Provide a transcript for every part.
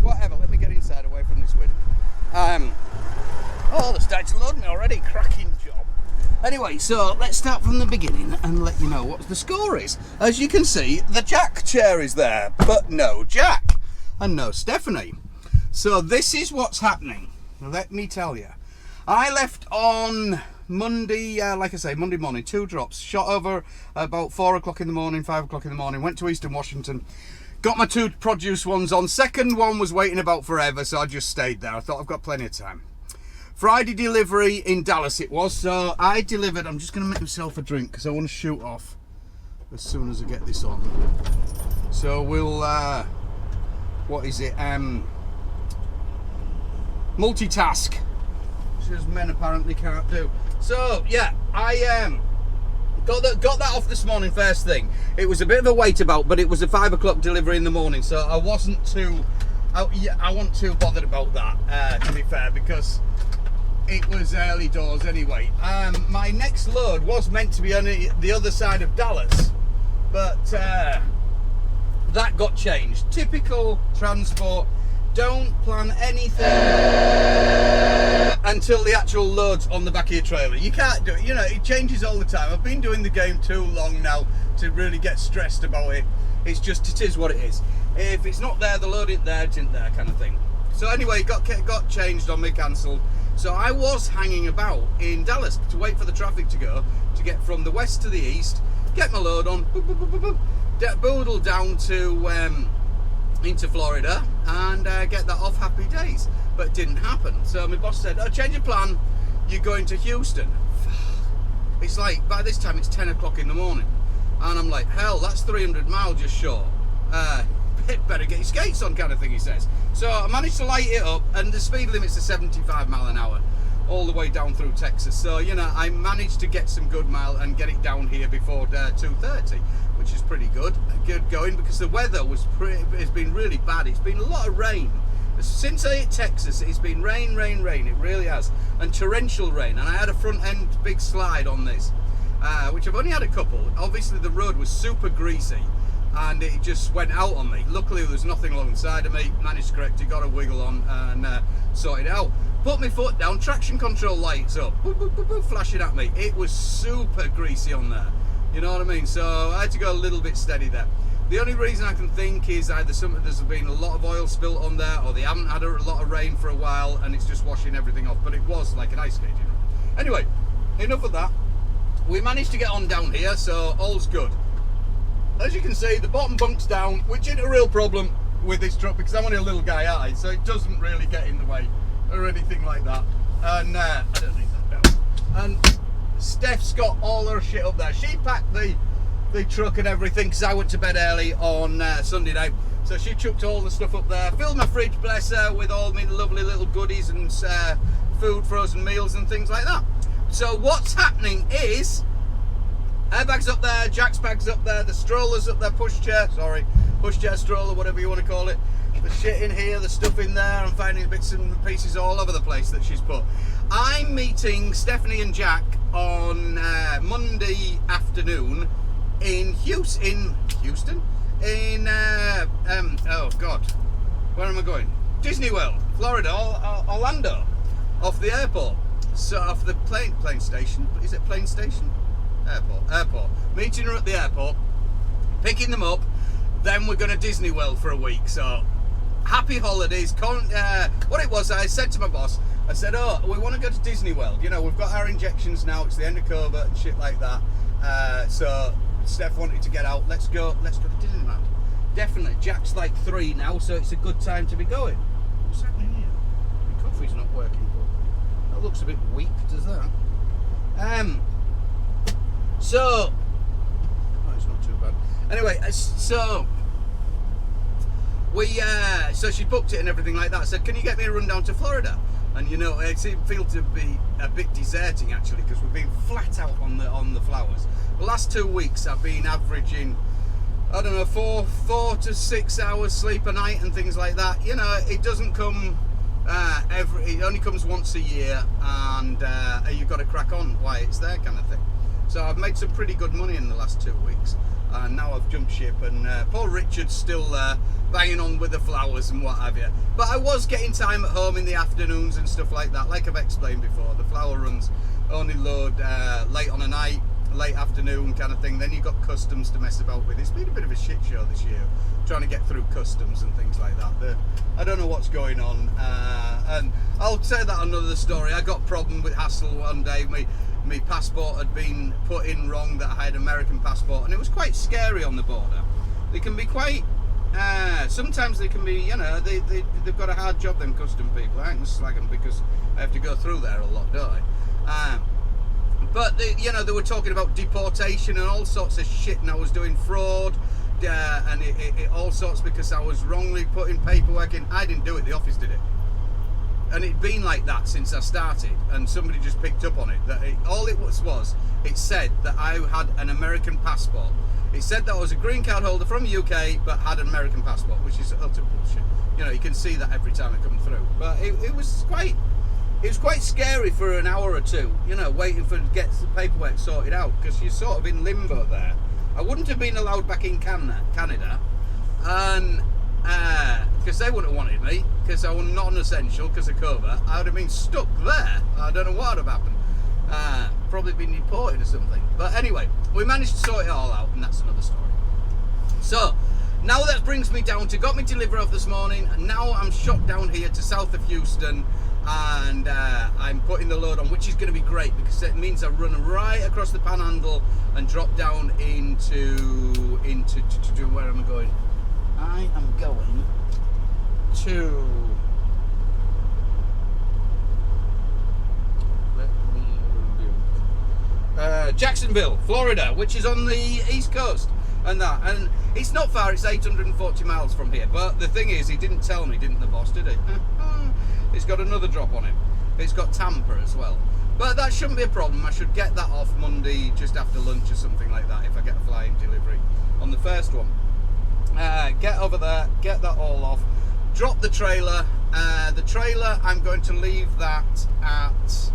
Whatever, let me get inside away from this wind. Oh, they're starting to load me already. Cracking job. Anyway, so let's start from the beginning and let you know what the score is. As you can see, the Jack chair is there, but no Jack and no Stephanie. So this is what's happening. Let me tell you. I left on Monday, like I say, Monday morning, 2 drops. Shot over about 4 o'clock in the morning, 5 o'clock in the morning. Went to Eastern Washington. Got my 2 produce ones on. Second one was waiting about forever, so I just stayed there. I thought I've got plenty of time. Friday delivery in Dallas it was, so I delivered. I'm just going to make myself a drink because I want to shoot off as soon as I get this on. So we'll, what is it? Multitask, which as men apparently can't do. So yeah, I got that off this morning first thing. It was a bit of a wait about, but it was a 5 o'clock delivery in the morning, so I wasn't too, I wasn't too bothered about that, to be fair, because it was early doors anyway. My next load was meant to be on the other side of Dallas, but that got changed. Typical transport. Don't plan anything until the actual load's on the back of your trailer. You can't do it. You know, it changes all the time. I've been doing the game too long now to really get stressed about it. It's just, it is what it is. If it's not there, the load ain't there, it isn't there, kind of thing. So anyway, it got changed on me, cancelled. So I was hanging about in Dallas to wait for the traffic to go, to get from the west to the east, get my load on, boodle down to into Florida and get that off, happy days. But it didn't happen. So my boss said, oh, change your plan, you're going to Houston. It's like, by this time it's 10 o'clock in the morning. And I'm like, hell, that's 300 miles just short. Better get your skates on, kind of thing, he says. So I managed to light it up, and the speed limit's a 75 mile an hour all the way down through Texas. So, you know, I managed to get some good mile and get it down here before 2:30, which is pretty good going, because the weather it's been really bad. It's been a lot of rain. Since I hit Texas, it's been rain, it really has, and torrential rain. And I had a front end big slide on this, which I've only had a couple. Obviously the road was super greasy and it just went out on me. Luckily there was nothing alongside of me, managed to correct it, got a wiggle on and sorted it out. Put my foot down, traction control lights up, boop, boop, boop, boop, flashing at me. It was super greasy on there, you know what I mean? So I had to go a little bit steady there. The only reason I can think is either there's been a lot of oil spilt on there, or they haven't had a lot of rain for a while and it's just washing everything off, but it was like an ice skate, you know. Anyway, enough of that. We managed to get on down here, so all's good. As you can see, the bottom bunk's down, which isn't a real problem with this truck because I'm only a little guy, aren't I? So it doesn't really get in the way or anything like that. And I don't need that down. And Steph's got all her shit up there. She packed the truck and everything because I went to bed early on Sunday night. So she chucked all the stuff up there, filled my fridge, bless her, with all my lovely little goodies and food, frozen meals and things like that. So what's happening is, airbag's up there, Jack's bag's up there, the stroller's up there, pushchair, stroller, whatever you want to call it. The shit in here, the stuff in there, I'm finding bits and pieces all over the place that she's put. I'm meeting Stephanie and Jack on Monday afternoon in Houston? Oh God, where am I going? Disneyworld, Florida, Orlando, off the airport. So off the plane station, is it plane station? Airport. Meeting her at the airport, picking them up, then we're going to Disneyworld for a week. So happy holidays. What it was, I said to my boss, I said, oh, we want to go to Disneyworld. You know, we've got our injections now, it's the end of COVID and shit like that. So Steph wanted to get out, let's go to Disneyland. Definitely. Jack's like 3 now, so it's a good time to be going. What's happening here? The coffee's not working good. That looks a bit weak, does that? So, oh, it's not too bad. Anyway, so she booked it and everything like that. I said, can you get me a run down to Florida? And you know, it feels to be a bit deserting actually, because we've been flat out on the flowers. The last 2 weeks I've been averaging, I don't know, 4 to 6 hours sleep a night and things like that. You know, it doesn't come it only comes once a year, and you've got to crack on while it's there, kind of thing. So I've made some pretty good money in the last 2 weeks, and now I've jumped ship, and poor Richard's still there banging on with the flowers and what have you. But I was getting time at home in the afternoons and stuff like that. Like I've explained before, the flower runs only load late on a night, late afternoon kind of thing. Then you've got customs to mess about with. It's been a bit of a shit show this year, trying to get through customs and things like that. I don't know what's going on, and I'll say that another story. I got a problem with hassle one day. My passport had been put in wrong, that I had an American passport, and it was quite scary on the border. They can be quite, sometimes they can be, you know, they've got a hard job, them custom people. I ain't gonna slag them because I have to go through there a lot, don't I? But you know, they were talking about deportation and all sorts of shit, and I was doing fraud, and it all sorts, because I was wrongly putting paperwork in. I didn't do it, the office did it. And it'd been like that since I started, and somebody just picked up on it. That all it was, it said that I had an American passport. It said that I was a green card holder from the UK, but had an American passport, which is utter bullshit. You know, you can see that every time I come through. But it was quite scary for an hour or two, you know, waiting for to get the paperwork sorted out, because you're sort of in limbo there. I wouldn't have been allowed back in Canada, and because they wouldn't have wanted me, because I was not an essential because of COVID. I would have been stuck there. I don't know what would have happened. Probably been deported or something. But anyway, we managed to sort it all out, and that's another story. So now that brings me down to, got me delivery off this morning, and now I'm shot down here to south of Houston, and I'm putting the load on, which is going to be great, because it means I run right across the Panhandle and drop down into where am I going? I am going to, Jacksonville, Florida, which is on the east coast, and it's not far. It's 840 miles from here. But the thing is, he didn't tell me, didn't the boss, did he? It's got another drop on it. It's got Tampa as well, but that shouldn't be a problem. I should get that off Monday just after lunch or something like that, if I get a flying delivery on the first one. Get over there, get that all off, drop the trailer. The trailer, I'm going to leave that at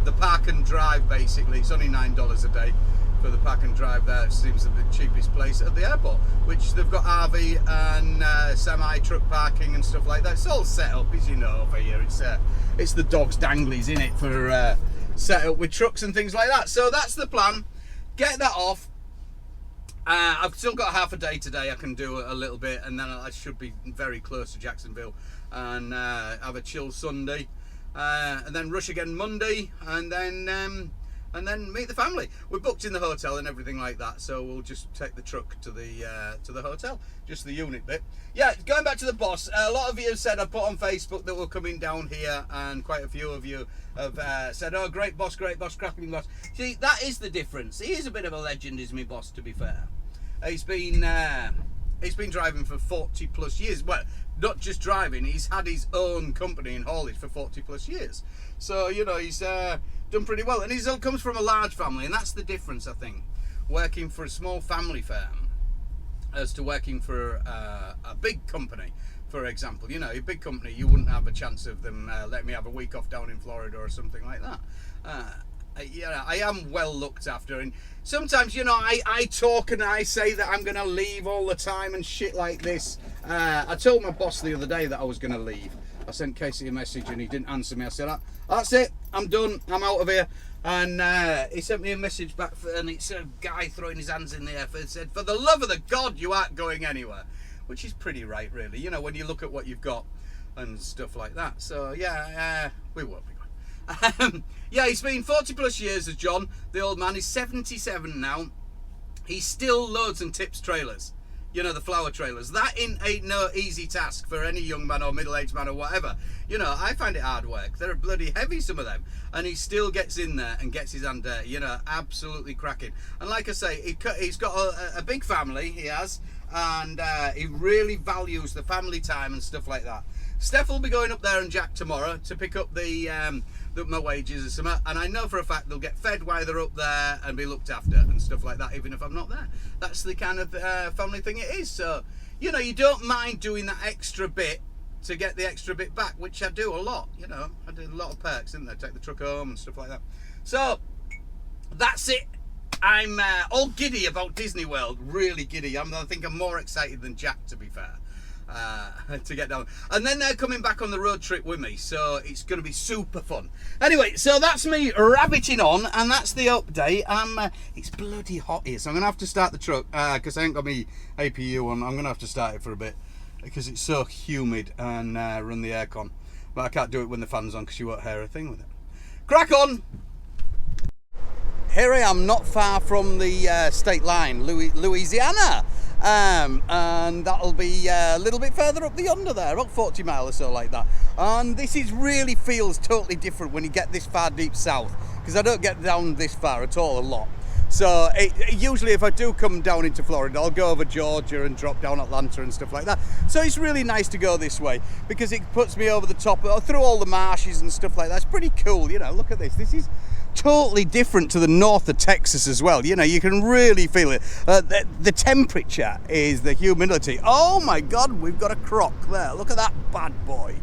the park and drive. Basically, it's only $9 a day for the park and drive there. It seems the cheapest place at the airport, which they've got RV and semi truck parking and stuff like that. It's all set up, as you know, over here. It's the dog's danglies in it for set up with trucks and things like that. So that's the plan. Get that off. I've still got half a day today. I can do a little bit, and then I should be very close to Jacksonville, and have a chill Sunday, and then rush again Monday, and then meet the family. We're booked in the hotel and everything like that, so we'll just take the truck to the hotel, just the unit bit. Yeah, going back to the boss, a lot of you said, I put on Facebook that we're coming down here, and quite a few of you have said, oh, great boss, cracking boss. See, that is the difference. He is a bit of a legend, is my boss, to be fair. He's been driving for 40 plus years. Well, not just driving, he's had his own company in haulage for 40 plus years. So, you know, he's done pretty well. And he comes from a large family, and that's the difference, I think. Working for a small family firm as to working for a big company, for example. You know, a big company, you wouldn't have a chance of them letting me have a week off down in Florida or something like that. Yeah, I am well looked after, and sometimes, you know, I talk and I say that I'm going to leave all the time and shit like this. I told my boss the other day that I was going to leave. I sent Casey a message and he didn't answer me. I said, that's it, I'm done, I'm out of here. And he sent me a message back, and it's a guy throwing his hands in the air. It said, for the love of the God, you aren't going anywhere. Which is pretty right, really, you know, when you look at what you've got and stuff like that. So, yeah, we won't be going. Yeah, he's been 40 plus years as John, the old man. He's 77 now. He still loads and tips trailers, you know, the flower trailers. That ain't no easy task for any young man or middle-aged man or whatever. You know, I find it hard work. They're bloody heavy, some of them, and he still gets in there and gets his hand dirty, you know, absolutely cracking. And like I say, he's got a big family, he has, and he really values the family time and stuff like that. Steph will be going up there and Jack tomorrow to pick up my wages or something, and I know for a fact they'll get fed while they're up there and be looked after and stuff like that, even if I'm not there. That's the kind of family thing it is. So, you know, you don't mind doing that extra bit to get the extra bit back, which I do a lot. You know, I do a lot of perks, didn't I? Take the truck home and stuff like that. So that's it. I'm all giddy about Disney World, really giddy. I think I'm more excited than Jack, to be fair, to get down. And then they're coming back on the road trip with me, so it's going to be super fun. Anyway, so that's me rabbiting on, and that's the update. It's bloody hot here, so I'm going to have to start the truck, because I ain't got my APU on. I'm going to have to start it for a bit, because it's so humid, and run the aircon. But I can't do it when the fan's on, because you won't hear a thing with it. Crack on! Here I am, not far from the state line, Louisiana, and that'll be a little bit further up the yonder there, about 40 miles or so like that. And this really feels totally different when you get this far deep south, because I don't get down this far at all a lot. So usually if I do come down into Florida, I'll go over Georgia and drop down Atlanta and stuff like that. So it's really nice to go this way, because it puts me over the top, through all the marshes and stuff like that. It's pretty cool, you know. Look at this. This is totally different to the north of Texas as well. You know, you can really feel it. The temperature is the humidity. Oh my God, we've got a croc there. Look at that bad boy.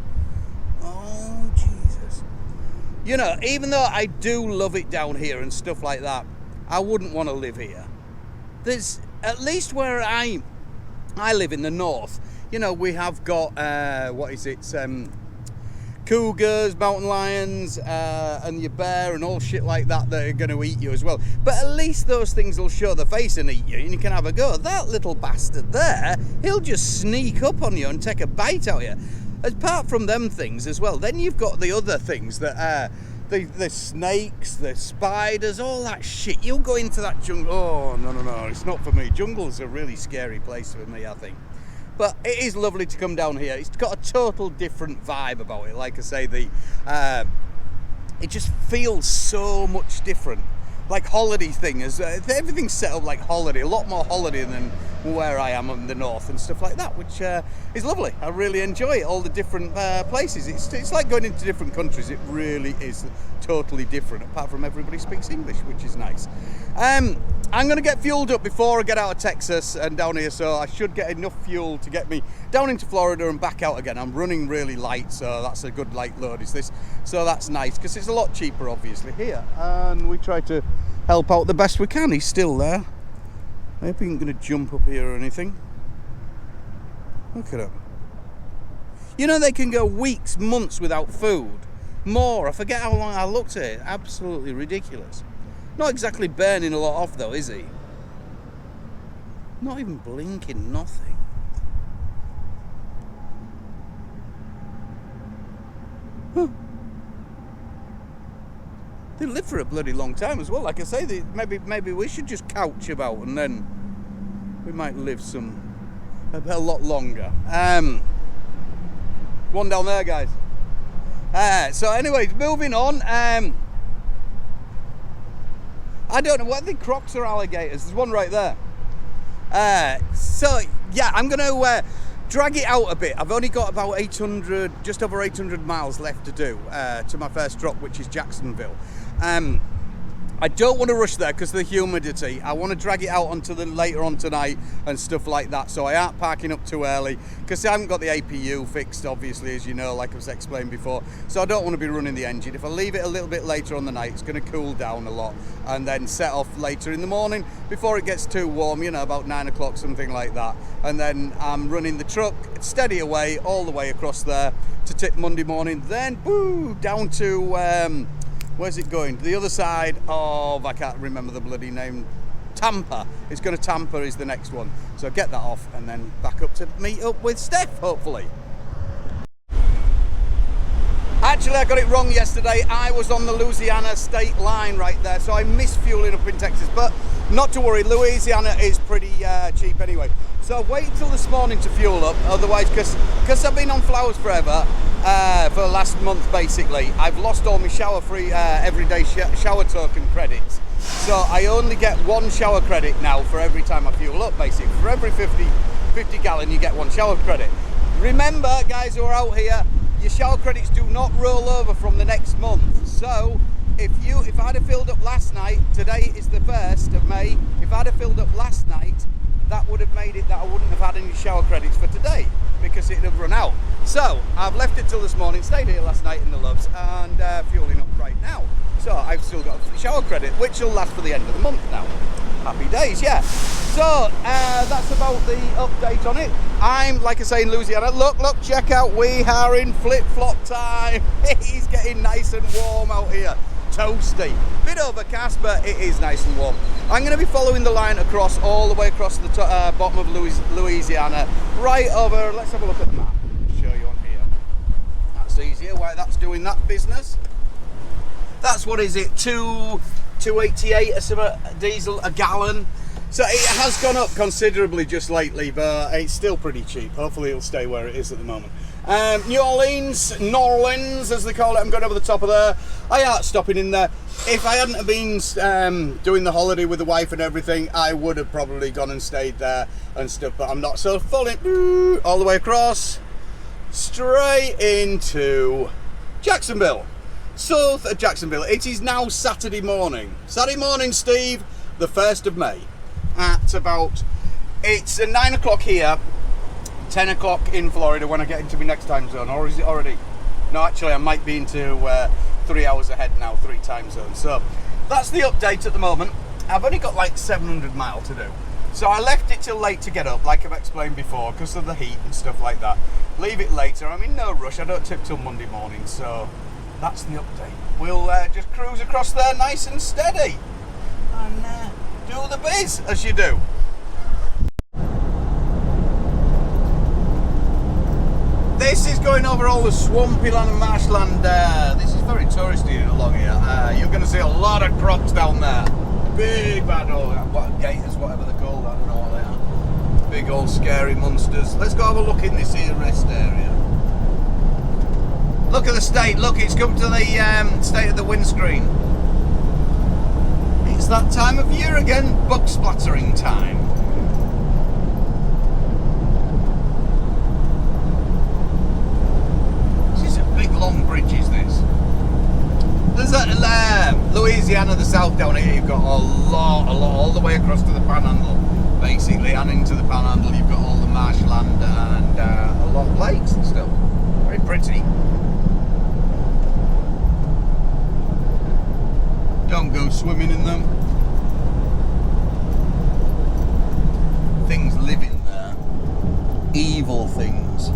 Oh Jesus. You know, even though I do love it down here and stuff like that, I wouldn't want to live here. There's, at least where I live in the north, you know, we have got cougars, mountain lions, and your bear and all shit like that are going to eat you as well. But at least those things will show their face and eat you, and you can have a go. That little bastard there, he'll just sneak up on you and take a bite out of you. Apart from them things as well, then you've got the other things that the snakes, the spiders, all that shit. You'll go into that jungle. Oh, no, it's not for me. Jungle's a really scary place for me, I think. But it is lovely to come down here. It's got a total different vibe about it. Like I say, it just feels so much different. Like holiday thing, everything's set up like holiday, a lot more holiday than where I am in the north and stuff like that, which is lovely. I really enjoy it, all the different places. It's like going into different countries. It really is totally different, apart from everybody speaks English, which is nice. I'm going to get fueled up before I get out of Texas and down here, so I should get enough fuel to get me down into Florida and back out again. I'm running really light, so that's a good light load is this. So that's nice, because it's a lot cheaper obviously here, and we try to help out the best we can. He's still there. I hope he ain't going to jump up here or anything. Look at him. You know, they can go weeks, months without food. More, I forget how long I looked at it. Absolutely ridiculous. Not exactly burning a lot off though, is he? Not even blinking, nothing. Huh. They live for a bloody long time as well. Like I say, maybe we should just couch about, and then we might live a lot longer. One down there, guys. So anyways, moving on. I don't know, what are they, crocs or alligators? There's one right there. So yeah, I'm gonna drag it out a bit. I've only got about 800, just over 800 miles left to do to my first drop, which is Jacksonville. I don't want to rush there because of the humidity. I want to drag it out until later on tonight and stuff like that. So I aren't parking up too early because I haven't got the APU fixed, obviously, as you know, like I was explained before. So I don't want to be running the engine. If I leave it a little bit later on the night, it's going to cool down a lot and then set off later in the morning before it gets too warm, you know, about 9 o'clock, something like that. And then I'm running the truck steady away all the way across there to tip Monday morning. Then, boo, down to... where's it going? The other side of, I can't remember the bloody name, Tampa. It's going to Tampa is the next one. So get that off and then back up to meet up with Steph, hopefully. Actually, I got it wrong yesterday. I was on the Louisiana state line right there, so I missed fueling up in Texas. But not to worry, Louisiana is pretty cheap anyway. So I waited till this morning to fuel up, otherwise, because I've been on flowers forever, for the last month basically, I've lost all my shower-free everyday shower token credits. So I only get one shower credit now for every time I fuel up, basically. For every 50 gallon, you get one shower credit. Remember, guys who are out here, your shower credits do not roll over from the next month. So if I'd have filled up last night, today is the 1st of May, if I'd have filled up last night, that would have made it that I wouldn't have had any shower credits for today. because it'd have run out. So I've left it till this morning, stayed here last night in the Loves, and fueling up right now. So I've still got a shower credit, which will last for the end of the month now. Happy days, yeah. So that's about the update on it. I'm, like I say, in Louisiana. Look, check out, we are in flip-flop time. It's getting nice and warm out here. Toasty. Bit overcast, but it is nice and warm. I'm going to be following the line across, all the way across the bottom of Louisiana, right over, let's have a look at the map. I'll show you on here. That's easier, why that's doing that business. That's, what is it, 288 a diesel a gallon. So it has gone up considerably just lately, but it's still pretty cheap. Hopefully it'll stay where it is at the moment. New Orleans, as they call it. I'm going over the top of there. I ain't stopping in there. If I hadn't have been doing the holiday with the wife and everything, I would have probably gone and stayed there and stuff, but I'm not. So falling all the way across, straight into Jacksonville. South of Jacksonville. It is now Saturday morning. Saturday morning, Steve, the 1st of May. At about, it's 9 o'clock here, 10 o'clock in Florida when I get into my next time zone. Or is it already? No, actually I might be into 3 hours ahead now, 3 time zones. So that's the update at the moment. I've only got like 700 miles to do. So I left it till late to get up, like I've explained before, because of the heat and stuff like that. Leave it later. I'm in no rush. I don't tip till Monday morning, so that's the update. We'll just cruise across there nice and steady and do the biz as you do. This is going over all the swampy land and marshland. This is very touristy along here. You're going to see a lot of crocs down there. Big bad old gators, whatever they're called. I don't know what they are. Big old scary monsters. Let's go have a look in this here rest area. Look at the state, look, it's come to the state of the windscreen. It's that time of year again, bug splattering time. This is a big long bridge, is this? There's that Louisiana, the south down here, you've got a lot, all the way across to the Panhandle, basically, and into the Panhandle you've got all the marshland and a lot of lakes and stuff. Very pretty. Don't go swimming in them. Things live in there. Evil things. I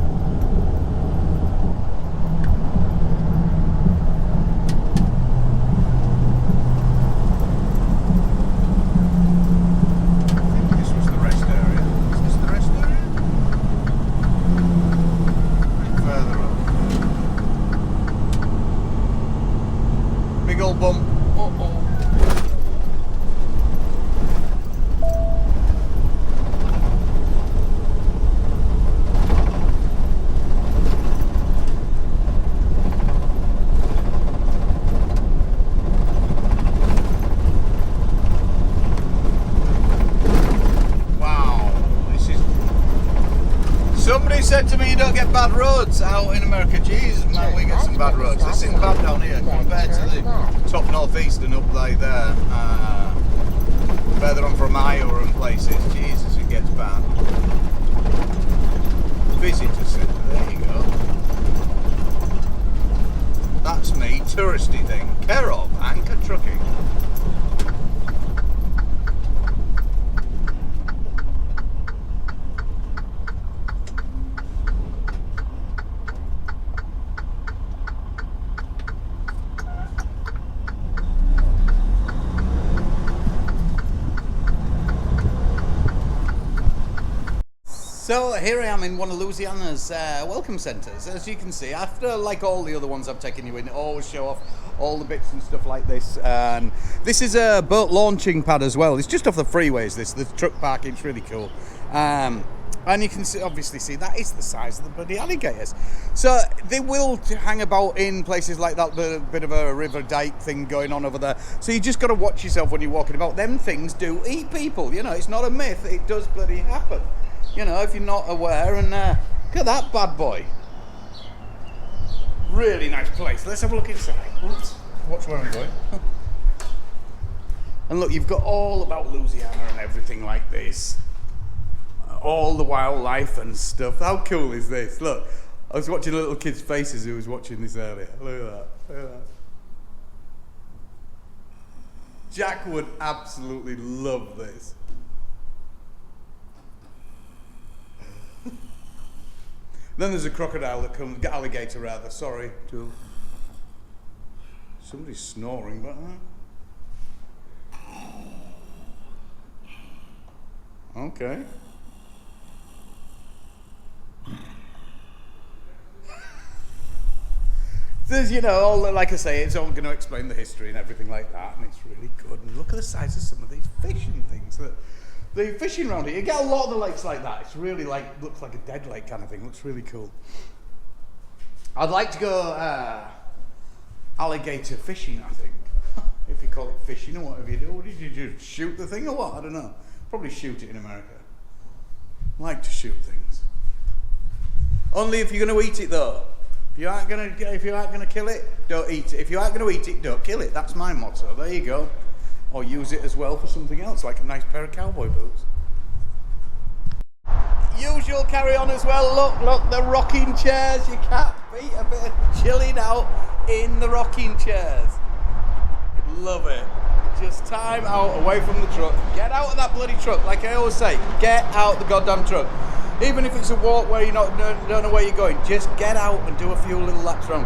think this was the rest area. Is this the rest area? A bit further up. Big old bump. Somebody said to me you don't get bad roads out in America. Jesus, man, we get some bad roads. This isn't bad down here compared to the top northeast and up like there. Further on from Iowa and places. Jesus, it gets bad. Visitor centre, there you go. That's me, touristy thing. Care of Anchor Trucking. So here I am in one of Louisiana's welcome centres. As you can see, after like all the other ones I've taken you in, always show off all the bits and stuff like this. And this is a boat launching pad as well. It's just off the freeways. The truck parking's really cool. And you can obviously see that is the size of the bloody alligators. So they will hang about in places like that, the bit of a river dike thing going on over there. So you just got to watch yourself when you're walking about. Them things do eat people. You know, it's not a myth. It does bloody happen. You know, if you're not aware. And look at that bad boy. Really nice place. Let's have a look inside. Oops. Watch where I'm going. And look, you've got all about Louisiana and everything like this. all the wildlife and stuff. How cool is this? Look, I was watching a little kid's faces who was watching this earlier. Look at that. Look at that. Jack would absolutely love this. Then there's a crocodile that comes, alligator rather, sorry. Somebody's snoring, but okay. There's, you know, all, like I say, it's all going to explain the history and everything like that, and it's really good. And look at the size of some of these fishing things. The fishing around here, you get a lot of the lakes like that. It's really like, looks like a dead lake kind of thing. Looks really cool. I'd like to go alligator fishing, I think. If you call it fishing or whatever you do. What did you do? Shoot the thing or what? I don't know. Probably shoot it in America. I like to shoot things. Only if you're going to eat it though. If you aren't gonna kill it, don't eat it. If you aren't gonna eat it, don't kill it. That's my motto. There you go. Or use it as well for something else, like a nice pair of cowboy boots. Usual carry on as well. Look, the rocking chairs. You can't beat a bit of chilling out in the rocking chairs. Love it. Just time out away from the truck. Get out of that bloody truck. Like I always say, get out the goddamn truck. Even if it's a walk where you don't know where you're going, just get out and do a few little laps around.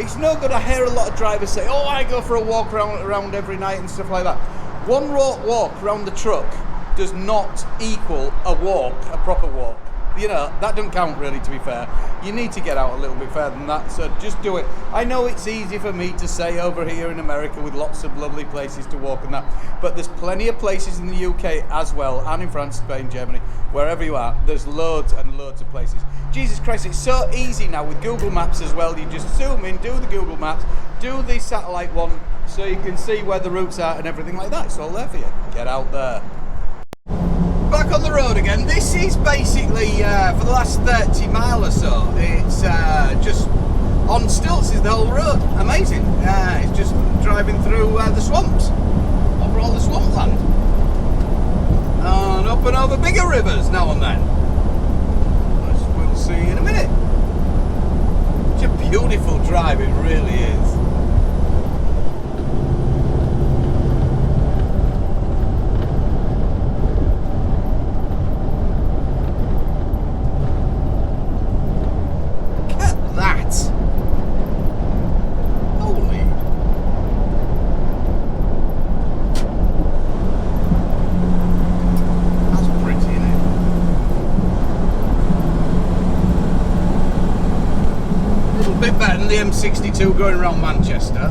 It's no good. I hear a lot of drivers say, oh, I go for a walk around every night and stuff like that. One walk around the truck does not equal a walk, a proper walk. You know, that doesn't count really, to be fair. You need to get out a little bit further than that, so just do it. I know it's easy for me to say over here in America with lots of lovely places to walk and that, but there's plenty of places in the UK as well, and in France, Spain, Germany, wherever you are, there's loads and loads of places. Jesus Christ, it's so easy now with Google Maps as well. You just zoom in, do the Google Maps, do the satellite one, so you can see where the routes are and everything like that. It's all there for you. Get out there. Back on the road again. This is basically for the last 30 mile or so. It's just on stilts is the whole road. Amazing. It's just driving through the swamps, over all the swampland, and up and over bigger rivers now and then. As we'll see in a minute. It's a beautiful drive. It really is. The M62 going around Manchester.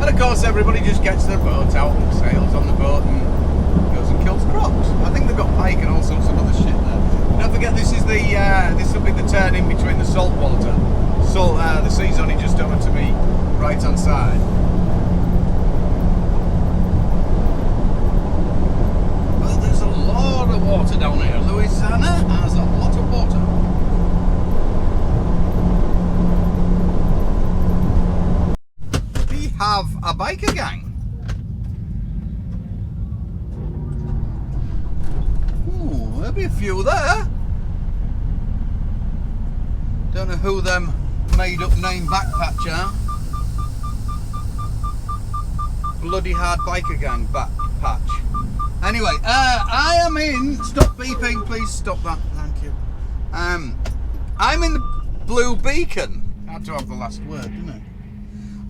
And of course everybody just gets their boat out and sails on the boat and goes and kills crocs. I think they've got pike and all sorts of other shit there. Don't forget this is the this will be the turn in between the saltwater. The sea's only just over to me right hand side. Water down here. Louisiana has a lot of water. We have a biker gang. Ooh, there'll be a few there. Don't know who them made up name backpatch are. Bloody hard biker gang backpatch. Anyway, I am in. Stop beeping, please stop that. Thank you. I'm in the Blue Beacon. I had to have the last word, didn't I?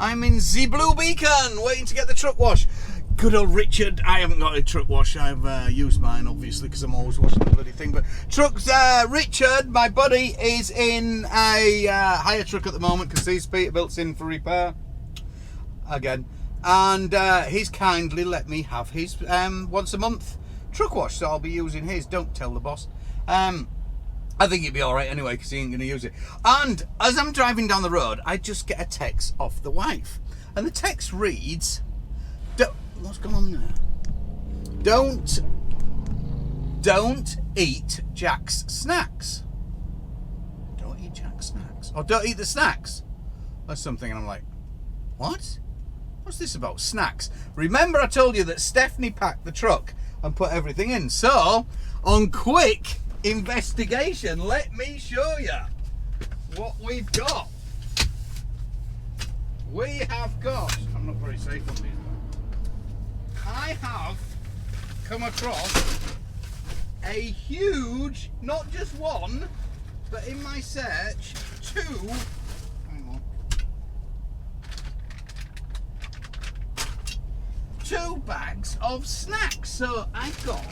I'm in the Blue Beacon, waiting to get the truck wash. Good old Richard. I haven't got a truck wash. I've used mine, obviously, because I'm always washing the bloody thing. But trucks, Richard, my buddy, is in a hire truck at the moment because his Peterbilt's in for repair again. And he's kindly let me have his once a month truck wash, so I'll be using his. Don't tell the boss. I think it'd be all right anyway because he ain't going to use it. And as I'm driving down the road, I just get a text off the wife, and the text reads, "What's going on there? Don't eat Jack's snacks. Don't eat Jack's snacks, or don't eat the snacks, or something." And I'm like, what? What's this about? Snacks. Remember I told you that Stephanie packed the truck and put everything in. So, on quick investigation, let me show you what we've got. We have got, I'm not very safe on these. I have come across a huge, not just one, but in my search, two bags of snacks. So I've got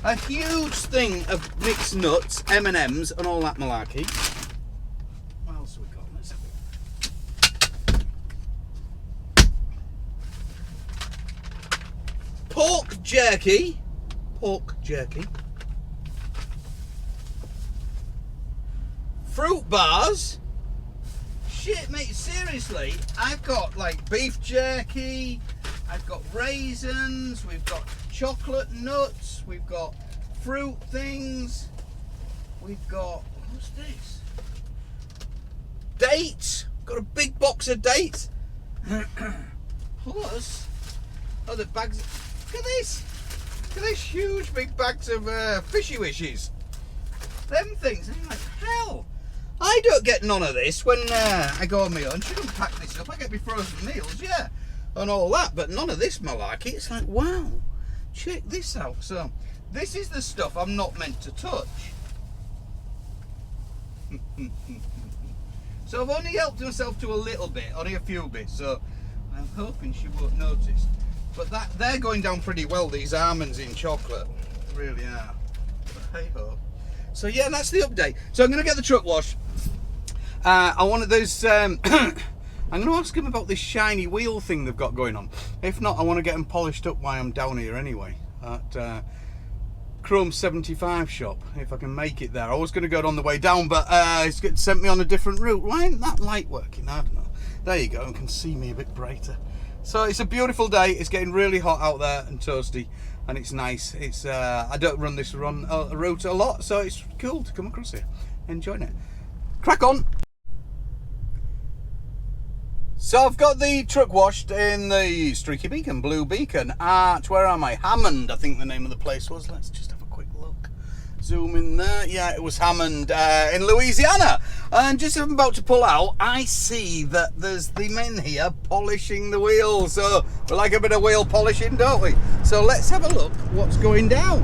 a huge thing of mixed nuts, M&Ms and all that malarkey. What else have we got? Let's have a pork jerky, fruit bars. Shit, mate, seriously, I've got like beef jerky, I've got raisins, we've got chocolate nuts, we've got fruit things, we've got, what's this? Dates, got a big box of dates, plus other bags. Look at this huge big bags of fishy wishes. Them things, I'm like, hell, I don't get none of this when I go on my own. She doesn't pack this up, I get my frozen meals, yeah, and all that, but none of this malarkey. It's like, wow, check this out. So this is the stuff I'm not meant to touch. So I've only helped myself to a little bit, only a few bits, so I'm hoping she won't notice. But that they're going down pretty well, these almonds in chocolate, they really are. But hey ho. So yeah, that's the update. So I'm going to get the truck washed. I wanted those. I'm going to ask him about this shiny wheel thing they've got going on. If not, I want to get them polished up while I'm down here anyway at Chrome 75 shop, if I can make it there. I was going to go on the way down, but it's sent me on a different route. Why isn't that light working? I don't know. There you go. You can see me a bit brighter. So it's a beautiful day. It's getting really hot out there and toasty, and it's nice. It's I don't run this route a lot, so it's cool to come across here. Enjoying it. Crack on. So I've got the truck washed in the Streaky Beacon, Blue Beacon at, where am I? Hammond, I think the name of the place was. Let's just have a quick look. Zoom in there. Yeah, it was Hammond in Louisiana. And just as I'm about to pull out, I see that there's the men here polishing the wheels. So we like a bit of wheel polishing, don't we? So let's have a look what's going down.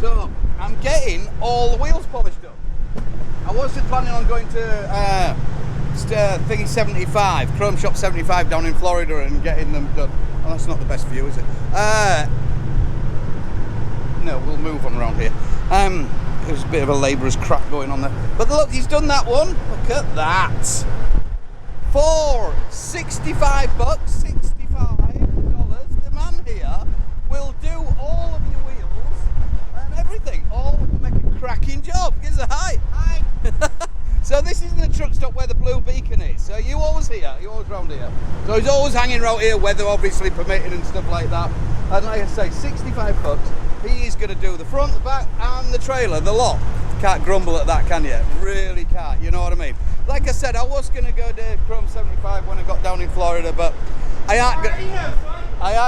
So I'm getting all the wheels polished up. I wasn't planning on going to thingy 75, Chrome Shop 75 down in Florida and getting them done. Well, that's not the best view, is it? No, we'll move on around here. There's a bit of a labourer's crap going on there. But look, he's done that one. Look at that. For $65, $65, the man here will do all of your wheels and everything. All make a cracking job. Give us a hi. Hi. So this isn't the truck stop where the Blue Beacon is. So you always here, you always round here. So he's always hanging around here, weather obviously permitting and stuff like that. And like I say, $65. He is going to do the front, the back, and the trailer, the lot. Can't grumble at that, can you? Really can't. You know what I mean? Like I said, I was going to go to Chrome 75 when I got down in Florida, but I ain't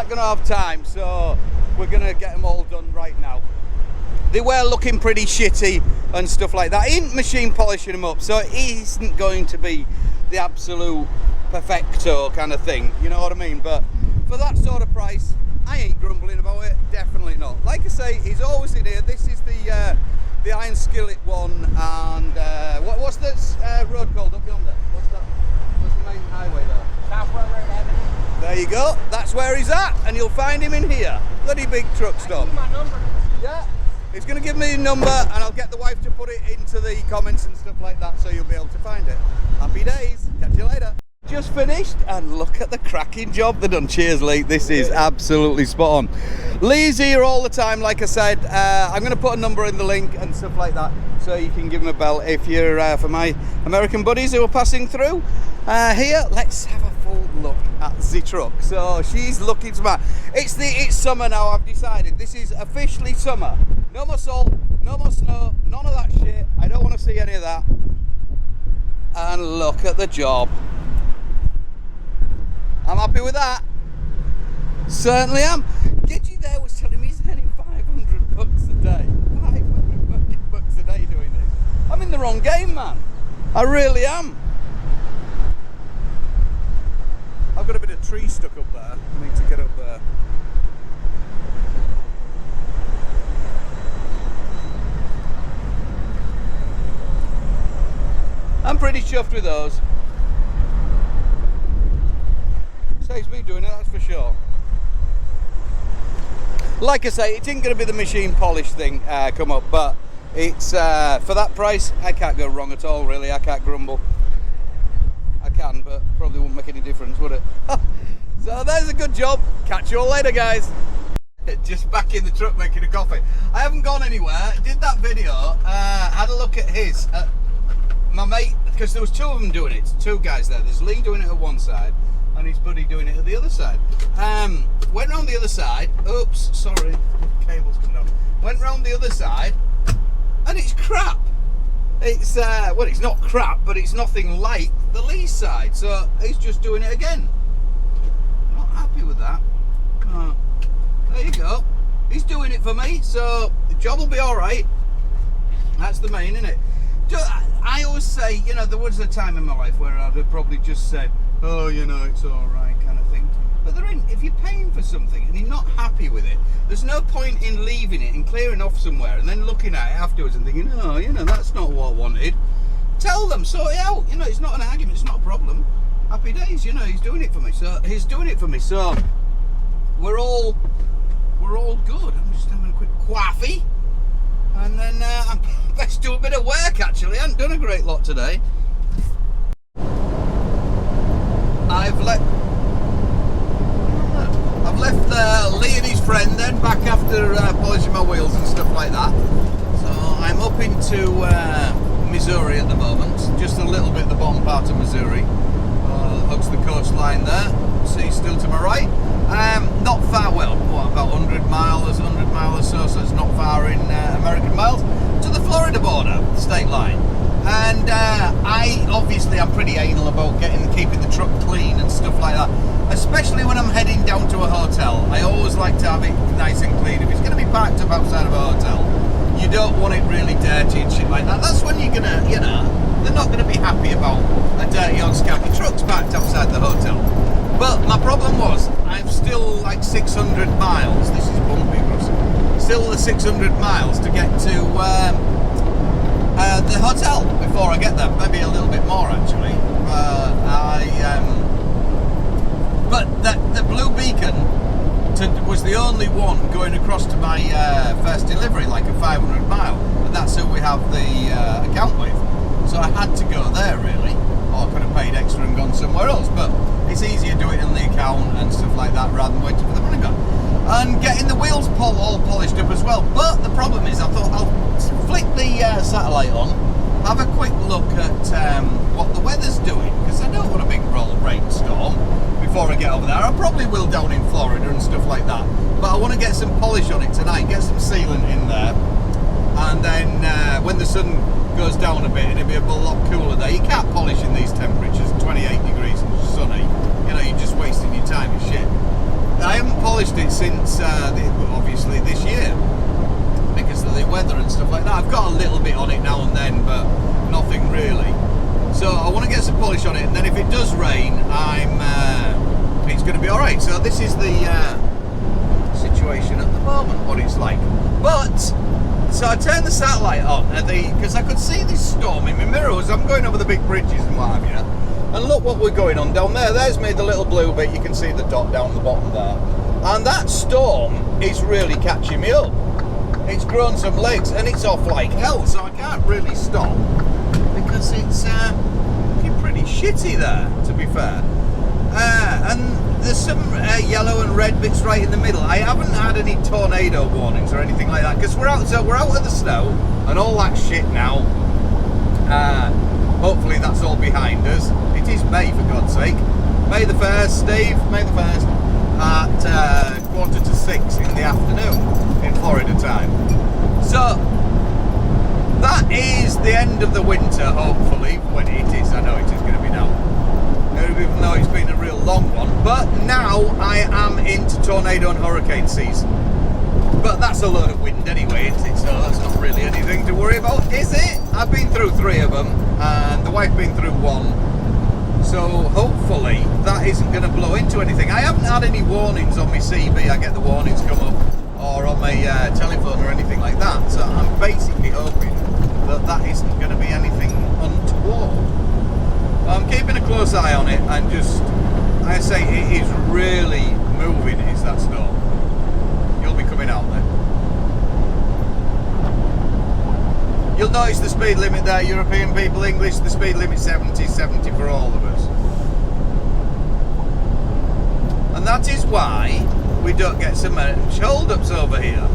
going to have time. So we're going to get them all done right now. They were looking pretty shitty and stuff like that. He ain't machine polishing them up, so it isn't going to be the absolute perfecto kind of thing, you know what I mean? But for that sort of price, I ain't grumbling about it, definitely not. Like I say, he's always in here. This is the Iron Skillet one, and what's this road called up yonder? What's that? What's the main highway there? South Railroad Avenue. There you go, that's where he's at, and you'll find him in here. Bloody big truck stop. My number. Yeah. He's going to give me a number and I'll get the wife to put it into the comments and stuff like that so you'll be able to find it. Happy days. Catch you later. Just finished and look at the cracking job they've done. Cheers, Lee. This is absolutely spot on. Lee's here all the time, like I said. I'm going to put a number in the link and stuff like that so you can give him a bell if you're for my American buddies who are passing through. Here, let's have a full look at the truck. So she's looking smart. It's summer now, I've decided. This is officially summer. No more salt, no more snow, none of that shit. I don't want to see any of that. And look at the job. I'm happy with that. Certainly am. Gidgy there was telling me he's earning $500 a day. $500 a day doing this. I'm in the wrong game, man. I really am. I've got a bit of tree stuck up there. I need to get up there. I'm pretty chuffed with those. Saves me doing it, that's for sure. Like I say, it ain't going to be the machine polish thing come up, but it's for that price, I can't go wrong at all, really. I can't grumble. I can, but probably won't make any difference, would it? So there's a good job. Catch you all later, guys. Just back in the truck making a coffee. I haven't gone anywhere. Did that video. Had a look at his. My mate, because there was two of them doing it. Two guys there. There's Lee doing it at one side, and his buddy doing it at the other side. Went round the other side. Oops, sorry, the cable's coming off. Went round the other side, and it's crap. It's well, it's not crap, but it's nothing like the Lee side. So he's just doing it again. Not happy with that. There you go. He's doing it for me, so the job will be all right. That's the main, isn't it? I always say, you know, there was a time in my life where I'd have probably just said, oh, you know, it's all right, kind of thing. But there ain't. If you're paying for something and you're not happy with it, there's no point in leaving it and clearing off somewhere and then looking at it afterwards and thinking, oh, you know, that's not what I wanted. Tell them, sort it out. You know, it's not an argument, it's not a problem. Happy days, you know, he's doing it for me. So he's doing it for me. So we're all good. I'm just having a quick coffee, and then I'm best do a bit of work. Actually, I haven't done a great lot today. I've left Lee and his friend then back after polishing my wheels and stuff like that. So I'm up into Missouri at the moment, just a little bit the bottom part of Missouri. Hugs the coastline there. See, still to my right. Not far. Well, what, about 100 miles or so. So it's not far in American miles to the Florida border, state line. And I'm pretty anal about keeping the truck clean and stuff like that, especially when I'm heading down to a hotel. I always like to have it nice and clean. If it's going to be parked up outside of a hotel, you don't want it really dirty and shit like that. That's when you're gonna, you know, they're not gonna be happy about a dirty old skanky truck's parked outside the hotel. But my problem was, I'm still like 600 miles. This is bumpy, Russ. Still the 600 miles to get to the hotel before I get there. Maybe a little bit more actually. But the blue beacon was the only one going across to my first delivery, like a 500 mile, and that's who we have the account with. So I had to go there really, or I could have paid extra and gone somewhere else. But it's easier to do it in the account and stuff like that rather than waiting for the money back. And getting the wheels all polished up as well. But the problem is, I thought I'll flick the satellite on, have a quick look at what the weather's doing, because I don't want a big roll rainstorm before I get over there. I probably will down in Florida and stuff like that. But I want to get some polish on it tonight, get some sealant in there, and then when the sun goes down a bit, it'll be a lot cooler there. You can't polish in these temperatures, 28 degrees and sunny. You know, you're just wasting your time and shit. I haven't polished it since obviously this year because of the weather and stuff like that. I've got a little bit on it now and then, but nothing really. So I want to get some polish on it, and then if it does rain, it's going to be all right. So this is the situation at the moment, what it's like. But so I turned the satellite on because I could see this storm in my mirrors. I'm going over the big bridges and what have you. And look what we're going on down there. There's me, the little blue bit. You can see the dot down the bottom there. And that storm is really catching me up. It's grown some legs and it's off like hell. So I can't really stop because it's looking pretty shitty there, to be fair. And there's some yellow and red bits right in the middle. I haven't had any tornado warnings or anything like that because we're out of the snow and all that shit now. Hopefully that's all behind us. It is May, for God's sake. May the 1st, Steve, May the 1st, at 5:45 in the afternoon in Florida time. So, that is the end of the winter, hopefully, when it is. I know it is going to be now. even though it's been a real long one. But now I am into tornado and hurricane season. But that's a load of wind anyway, isn't it? So that's not really anything to worry about, is it? I've been through 3 of them, and the wife's been through 1. So hopefully that isn't going to blow into anything. I haven't had any warnings on my CB. I get the warnings come up, or on my telephone or anything like that. So I'm basically hoping that that isn't going to be anything untoward. I'm keeping a close eye on it, and just, I say, it is really moving, is that storm. You'll be coming out there. You'll notice the speed limit there, European people, English, the speed limit 70 for all of us. And that is why we don't get so much hold-ups over here.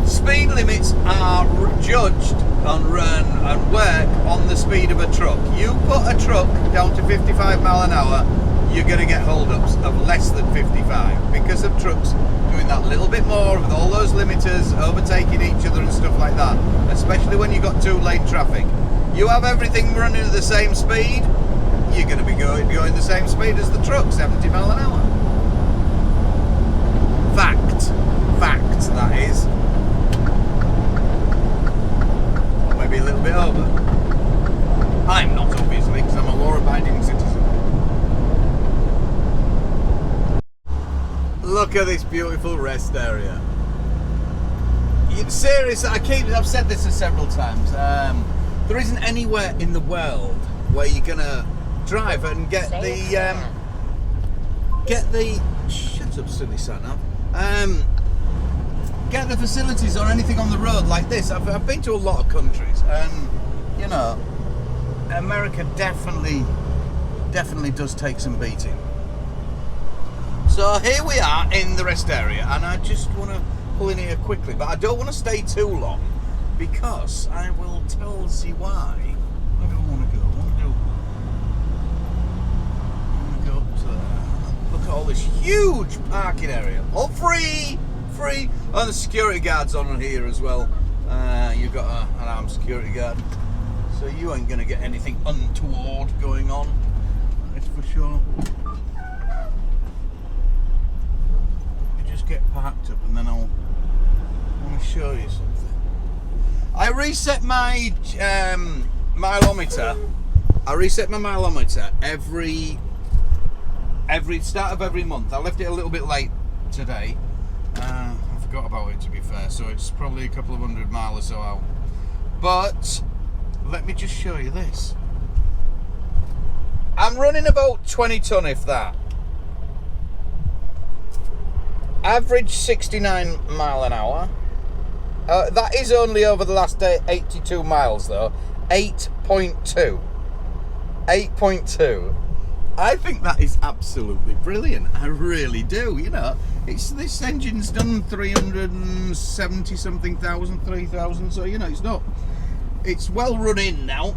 Speed limits are judged on run and work on the speed of a truck. You put a truck down to 55 mile an hour, you're going to get hold-ups of less than 55 because of trucks doing that little bit more with all those limiters, overtaking each other and stuff like that, especially when you've got 2-lane traffic. You have everything running at the same speed, you're going to be going the same speed as the truck, 70 mile an hour. Fact, that is. Or maybe a little bit over. I'm not, obviously, because I'm a law-abiding citizen. Look at this beautiful rest area. Seriously, I've said this several times. There isn't anywhere in the world where you're gonna drive and get shut up, silly sat nav. Get the facilities or anything on the road like this. I've been to a lot of countries, and you know, America definitely does take some beating. So here we are in the rest area, and I just want to pull in here quickly, but I don't want to stay too long because I will tell you why. Where do I want to go? I want to go up to there. Look at all this huge parking area. All free. And the security guards on here as well. You've got an armed security guard, so you ain't going to get anything untoward going on. That's for sure. Get parked up, and then I want to show you something. I reset my mileometer. Every start of every month. I left it a little bit late today. I forgot about it, to be fair, so it's probably a couple of 100 miles or so out. But let me just show you this. I'm running about 20 ton, if that. Average 69 mile an hour. That is only over the last 82 miles though. 8.2. I think that is absolutely brilliant. I really do. You know, this engine's done 370 something thousand, 3,000. So you know, it's well run in now.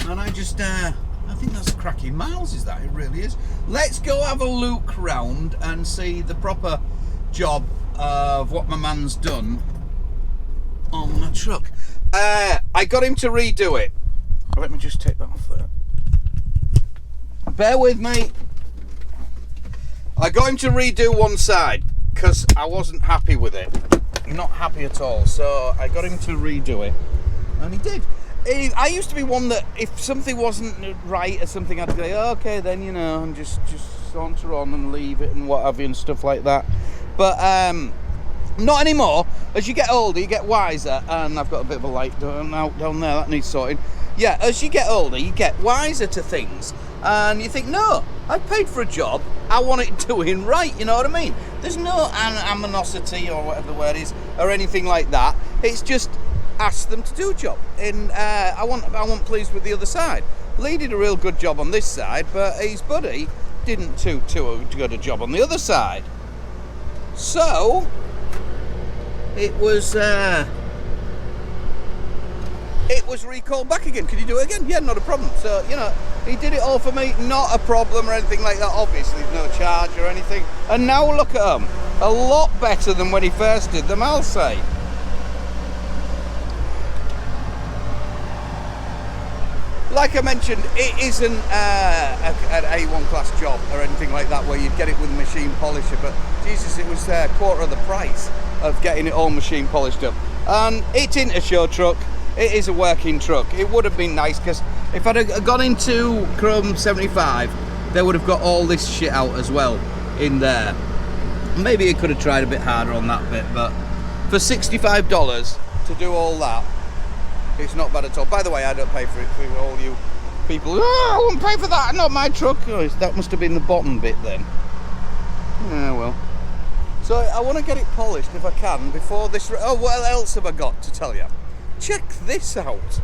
And I just I think that's cracking miles, is that? It really is. Let's go have a look round and see the proper job of what my man's done on the truck. I got him to redo it. Let me just take that off there. Bear with me. I got him to redo one side because I wasn't happy with it. Not happy at all. So I got him to redo it, and he did. I used to be one that if something wasn't right or something, I'd go, oh, okay, then, you know, and just saunter on and leave it and what have you and stuff like that. But not anymore. As you get older, you get wiser, and I've got a bit of a light down there that needs sorting. Yeah, as you get older, you get wiser to things, and you think, no, I paid for a job, I want it doing right, you know what I mean? There's no animosity or whatever the word is, or anything like that. It's just ask them to do a job, and I want pleased with the other side. Lee did a real good job on this side, but his buddy didn't too good a job on the other side. So it was recalled back again. Can you do it again? Yeah, not a problem. So, you know, he did it all for me, not a problem or anything like that. Obviously, no charge or anything. And now look at him, a lot better than when he first did them, I'll say. like I mentioned, it isn't an A1 class job or anything like that where you'd get it with a machine polisher, but Jesus, it was a quarter of the price of getting it all machine polished up. And it isn't a show truck, it is a working truck. It would have been nice, because if I'd have gone into Chrome 75, they would have got all this shit out as well in there. Maybe it could have tried a bit harder on that bit, but for $65 to do all that, it's not bad at all. By the way, I don't pay for it. For all you people, oh, I won't pay for that, not my truck. Oh, that must have been the bottom bit then. Yeah, well. So I want to get it polished if I can before this. Oh, what else have I got to tell you? Check this out.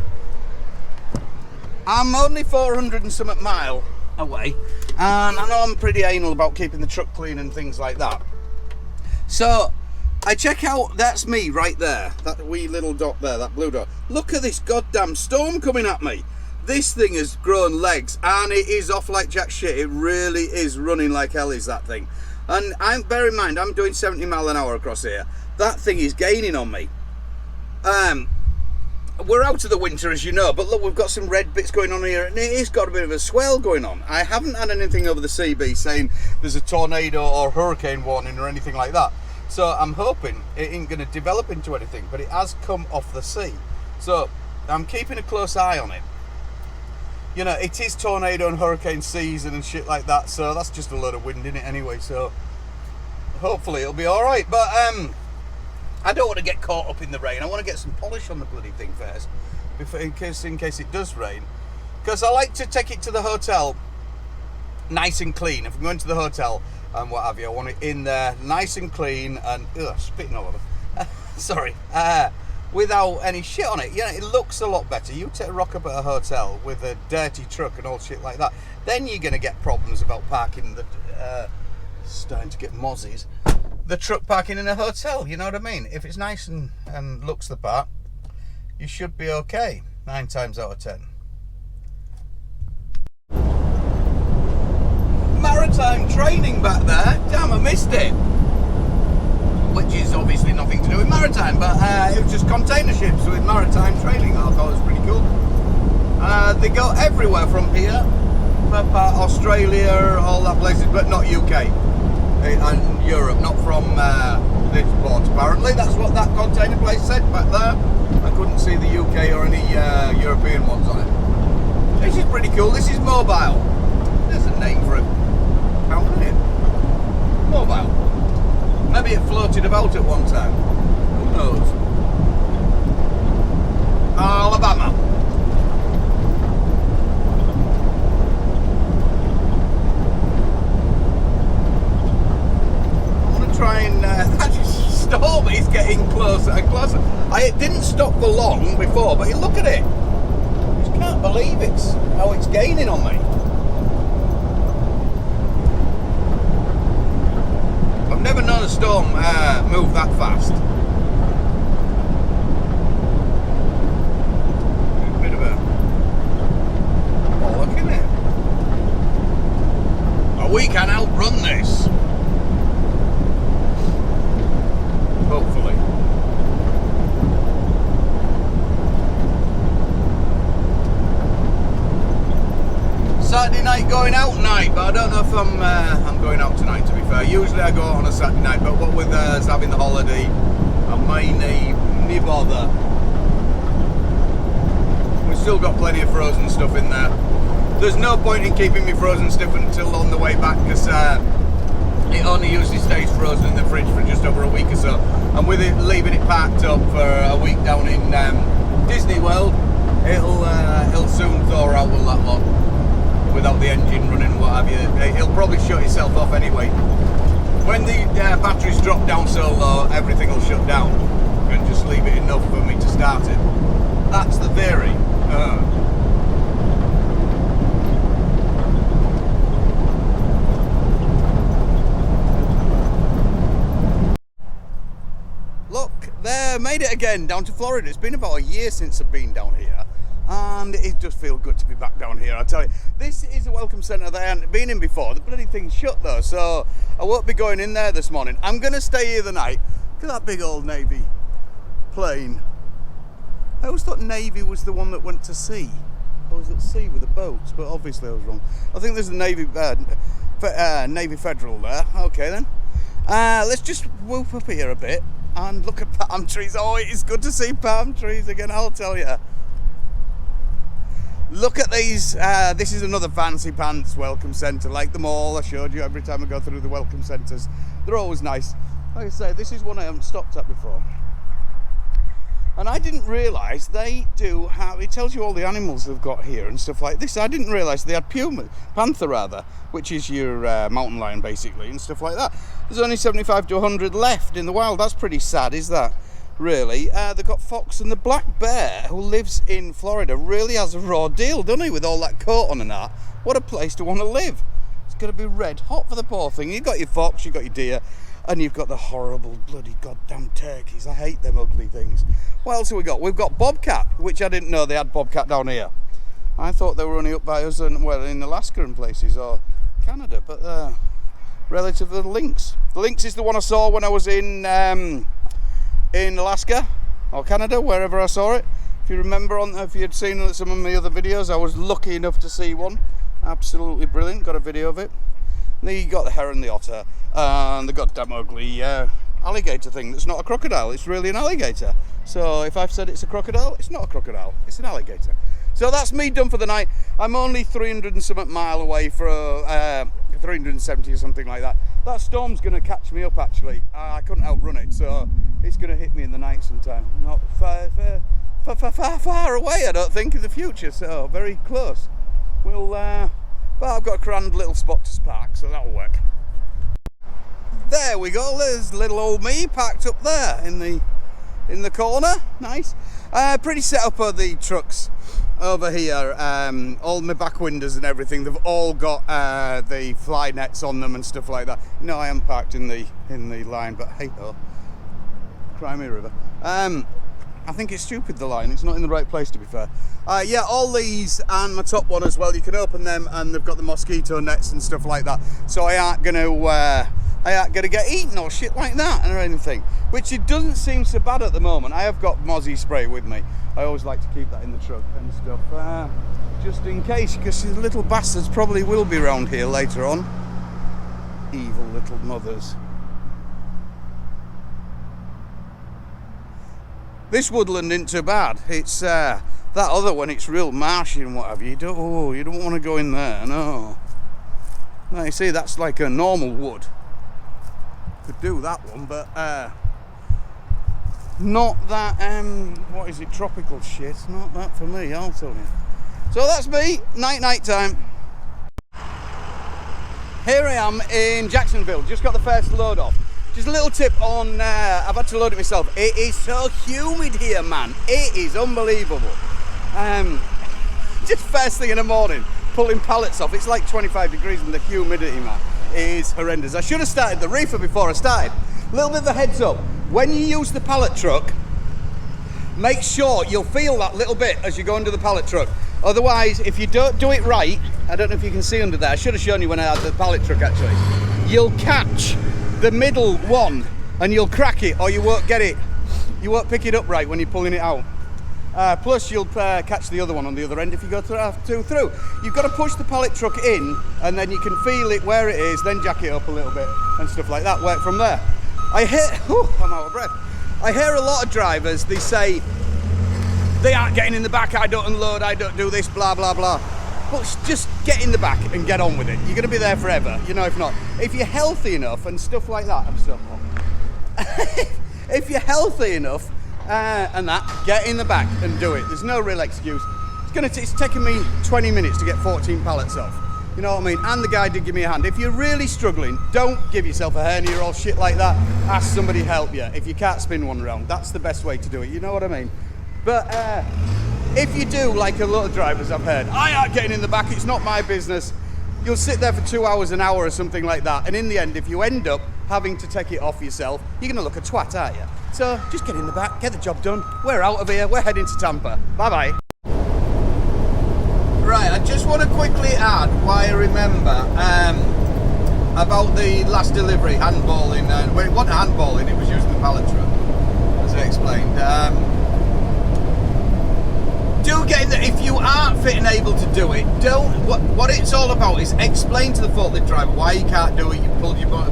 I'm only 400 and something mile away, and I know I'm pretty anal about keeping the truck clean and things like that. So I check out, that's me right there, that wee little dot there, that blue dot. Look at this goddamn storm coming at me. This thing has grown legs and it is off like jack shit. It really is running like hell, is that thing. And bear in mind, I'm doing 70 mile an hour across here. That thing is gaining on me. We're out of the winter, as you know, but look, we've got some red bits going on here, and it has got a bit of a swell going on. I haven't had anything over the CB saying there's a tornado or hurricane warning or anything like that. So I'm hoping it ain't going to develop into anything, but it has come off the sea. So I'm keeping a close eye on it. You know, it is tornado and hurricane season and shit like that, so that's just a load of wind in it anyway, so hopefully it'll be alright. But I don't want to get caught up in the rain. I want to get some polish on the bloody thing first, in case it does rain. Because I like to take it to the hotel nice and clean. If I'm going to the hotel and what have you, I want it in there nice and clean and spitting all over. Sorry, without any shit on it. You know, it looks a lot better. You take a rock up at a hotel with a dirty truck and all shit like that, then you're going to get problems about parking the starting to get mozzies. The truck parking in a hotel, you know what I mean? If it's nice and looks the part, you should be okay 9 times out of 10. Maritime training back there, damn, I missed it. Which is obviously nothing to do with maritime, but it was just container ships with maritime training. I thought it was pretty cool. They go everywhere from here, Australia, all that places, but not UK. And Europe, not from this port apparently. That's what that container place said back there. I couldn't see the UK or any European ones on it. This is pretty cool. This is mobile. There's a name for it. How can it? Mobile. Maybe it floated about at one time. Who knows? Alabama. Try and actually stop. It's getting closer and closer. It didn't stop for long before, but you look at it. I just can't believe how it's gaining on me. I've never known a storm move that fast. A bit of a bollock, isn't it? But we can outrun this. Hopefully. Saturday night going out night, but I don't know if I'm going out tonight, to be fair. Usually I go out on a Saturday night, but what with us having the holiday, I may need bother. We've still got plenty of frozen stuff in there. There's no point in keeping me frozen stuff until on the way back, because it only usually stays frozen in the fridge for just over a week or so. And with it leaving it packed up for a week down in Disneyworld, it'll soon thaw out all that lot without the engine running, what have you. It'll probably shut itself off anyway. When the batteries drop down so low, everything will shut down and just leave it enough for me to start it. That's the theory. Made it again down to Florida. It's been about a year since I've been down here, and it does feel good to be back down here. I tell you, this is a welcome centre that I hadn't been in before. The bloody thing's shut though, so I won't be going in there this morning. I'm going to stay here the night. Look at that big old Navy plane. I always thought Navy was the one that went to sea. I was at sea with the boats, but obviously I was wrong. I think there's the Navy Federal there. Okay then. Let's just whoop up here a bit and look at palm trees. Oh, it is good to see palm trees again, I'll tell you. Look at these. This is another fancy pants welcome centre, like them all. I showed you every time I go through the welcome centres. They're always nice. Like I say, this is one I haven't stopped at before. And I didn't realise they do have, it tells you all the animals they've got here and stuff like this. I didn't realise they had panther rather, which is your mountain lion basically, and stuff like that. There's only 75 to 100 left in the wild. That's pretty sad, is that? Really. They've got fox, and the black bear, who lives in Florida, really has a raw deal, doesn't he, with all that coat on and that. What a place to want to live. It's going to be red hot for the poor thing. You've got your fox, you've got your deer, and you've got the horrible bloody goddamn turkeys. I hate them ugly things. What else have we got? We've got bobcat, which I didn't know they had bobcat down here. I thought they were only up by us and, well, in Alaska and places, or Canada, but relative to the lynx. The lynx is the one I saw when I was in Alaska or Canada, wherever I saw it. If you remember, if you had seen some of my other videos, I was lucky enough to see one. Absolutely brilliant. Got a video of it. Then you got the heron, the otter, and the goddamn ugly alligator thing that's not a crocodile. It's really an alligator. So if I've said it's a crocodile, it's not a crocodile. It's an alligator. So that's me done for the night. I'm only 300 and something mile away from 370 or something like that. That storm's going to catch me up actually. I couldn't outrun it, so it's going to hit me in the night sometime. Not far away, I don't think, in the future. So very close. We'll, but I've got a grand little spot to park, so that'll work. There we go. There's little old me parked up there in the corner. Nice. Pretty set up of the trucks over here. All my back windows and everything, they've all got the fly nets on them and stuff like that. No, I am parked in the line, but hey ho, Crimea River. I think it's stupid, the line. It's not in the right place, to be fair. Yeah, all these and my top one as well. You can open them, and they've got the mosquito nets and stuff like that. So I aren't gonna get eaten or shit like that or anything. Which it doesn't seem so bad at the moment. I have got mozzie spray with me. I always like to keep that in the truck and stuff, just in case, because the little bastards probably will be around here later on. Evil little mothers. This woodland isn't too bad. It's that other one, it's real marshy and what have you. You don't want to go in there, no. Now you see, that's like a normal wood. Could do that one, but not that what is it, tropical shit. Not that for me, I'll tell you. So that's me, night time. Here I am in Jacksonville, just got the first load off. Just a little tip on, I've had to load it myself. It is so humid here, man. It is unbelievable. Just first thing in the morning, pulling pallets off. It's like 25 degrees and the humidity, man, is horrendous. I should have started the reefer before I started. A little bit of a heads up. When you use the pallet truck, make sure you'll feel that little bit as you go under the pallet truck. Otherwise, if you don't do it right, I don't know if you can see under there. I should have shown you when I had the pallet truck actually. You'll catch the middle one and you'll crack it, or you won't get it. You won't pick it up right when you're pulling it out. Plus you'll catch the other one on the other end if you go through. You've got to push the pallet truck in, and then you can feel it where it is, then jack it up a little bit and stuff like that. Work from there. I'm out of breath. I hear a lot of drivers, they say they aren't getting in the back, I don't unload, I don't do this, blah blah blah. But just get in the back and get on with it. You're going to be there forever, you know. If not, if you're healthy enough and stuff like that, I'm so if you're healthy enough and that, get in the back and do it. There's no real excuse. It's taken me 20 minutes to get 14 pallets off. You know what I mean? And the guy did give me a hand. If you're really struggling, don't give yourself a hernia or shit like that. Ask somebody to help you. If you can't spin one around, that's the best way to do it. You know what I mean? But if you do, like a lot of drivers I've heard, I aren't getting in the back, it's not my business. You'll sit there for 2 hours, an hour or something like that. And in the end, if you end up having to take it off yourself, you're going to look a twat, aren't you? So just get in the back, get the job done. We're out of here. We're heading to Tampa. Bye-bye. Right, I just want to quickly add why I remember about the last delivery, handballing. Well, it wasn't handballing, it was using the pallet truck, as I explained. Do get in there, if you aren't fitting able to do it, what it's all about is explain to the forklift driver why you can't do it. You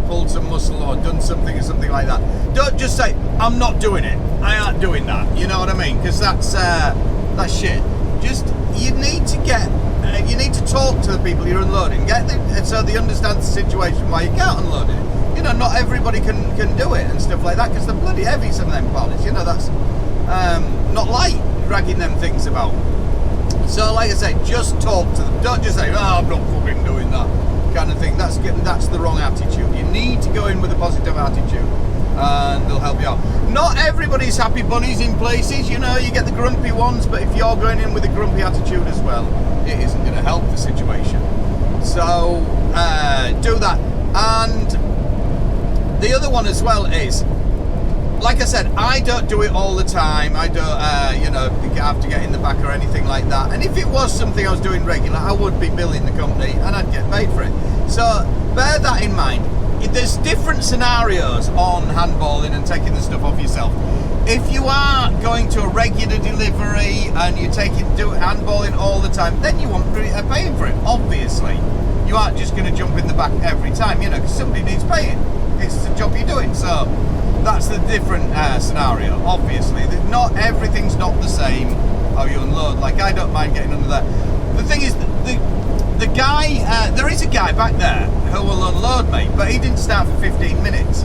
pulled some muscle or done something or something like that. Don't just say, I'm not doing it, I aren't doing that, you know what I mean? Because that's shit. Just, you need to talk to the people you're unloading, so they understand the situation why you can't unload it. You know, not everybody can do it and stuff like that, because they're bloody heavy, some of them pallets, you know, that's not light, dragging them things about. So like I say, just talk to them. Don't just say, I'm not fucking doing that kind of thing. That's the wrong attitude. You need to go in with a positive attitude and they'll help you out. Not everybody's happy bunnies in places, you know, you get the grumpy ones, but if you're going in with a grumpy attitude as well, it isn't going to help the situation. So do that. And the other one as well is, like I said, I don't do it all the time. I don't, you know, have to get in the back or anything like that. And if it was something I was doing regular, I would be billing the company and I'd get paid for it. So bear that in mind. There's different scenarios on handballing and taking the stuff off yourself. If you are going to a regular delivery and you do handballing all the time, then you want paying for it, obviously. You aren't just going to jump in the back every time, you know, because somebody needs paying. It's the job you're doing. So that's the different scenario, obviously. Not everything's not the same how you unload. Like, I don't mind getting under that. The thing is, the guy, there is a guy back there who will unload me, but he didn't start for 15 minutes.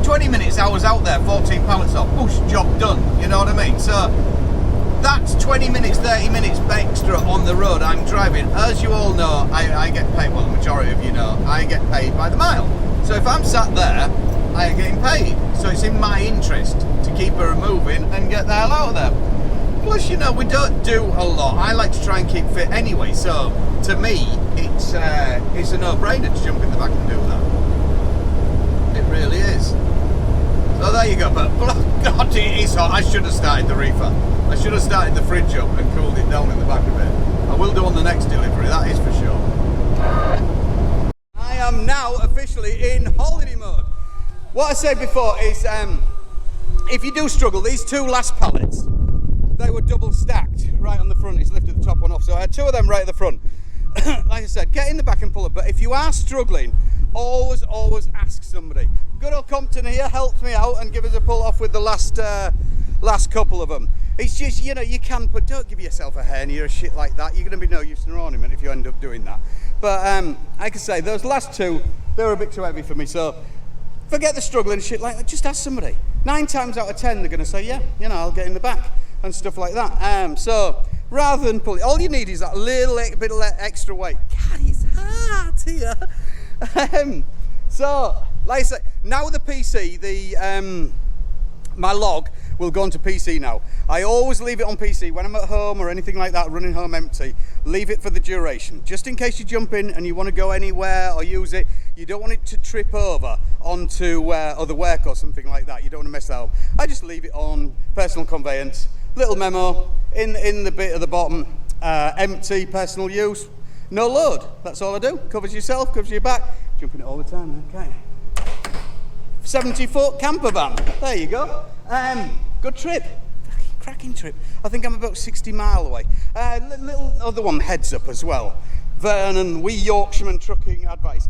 20 minutes I was out there, 14 pallets off, push, job done, you know what I mean? So that's 20 minutes, 30 minutes extra on the road I'm driving. As you all know, I get paid, well, the majority of you know, I get paid by the mile. So if I'm sat there, I am getting paid. So it's in my interest to keep her moving and get the hell out of there. Plus, you know, we don't do a lot. I like to try and keep fit anyway. So to me, it's a no-brainer to jump in the back and do that. It really is. So there you go. But God, it is hot. I should have started the reefer. I should have started the fridge up and cooled it down in the back of it. I will do on the next delivery, that is for sure. I am now officially in holiday mode. What I said before is, if you do struggle, these two last pallets, they were double stacked right on the front. He's lifted the top one off, so I had two of them right at the front. Like I said, get in the back and pull it. But if you are struggling, always ask somebody. Good old Compton here helped me out and give us a pull off with the last couple of them. It's just, you know, you can, but don't give yourself a hernia or shit like that. You're going to be no use in an ornament if you end up doing that. But like I say, those last two, they were a bit too heavy for me. So forget the struggling and shit like that. Just ask somebody. 9 times out of 10, they're going to say, yeah, you know, I'll get in the back and stuff like that. So rather than pull it, all you need is that little bit of extra weight. God, it's hard here. So, like I say, now the PC, my log will go onto PC now. I always leave it on PC when I'm at home or anything like that, running home empty. Leave it for the duration, just in case you jump in and you want to go anywhere or use it. You don't want it to trip over onto other work or something like that. You don't want to mess that up. I just leave it on personal conveyance. Little memo in the bit at the bottom, empty, personal use, no load. That's all I do. Covers yourself, covers your back. Jumping it all the time. Okay. 70-foot camper van. There you go. Good trip. Cracking trip. I think I'm about 60 miles away. Little other one heads up as well. Vernon, we Yorkshireman trucking advice.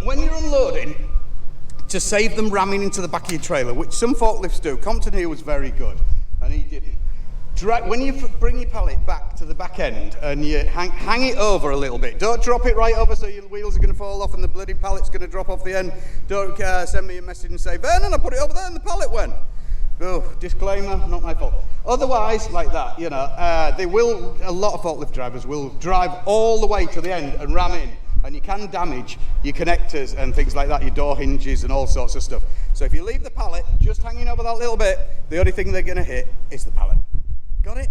When you're unloading, to save them ramming into the back of your trailer, which some forklifts do. Compton here was very good, and he didn't. When you bring your pallet back to the back end and you hang it over a little bit, don't drop it right over so your wheels are going to fall off and the bloody pallet's going to drop off the end. Don't send me a message and say, Vernon, I put it over there and the pallet went. Oh, disclaimer, not my fault. Otherwise, like that, you know, a lot of forklift drivers will drive all the way to the end and ram in, and you can damage your connectors and things like that, your door hinges and all sorts of stuff. So if you leave the pallet just hanging over that little bit, the only thing they're going to hit is the pallet. Got it?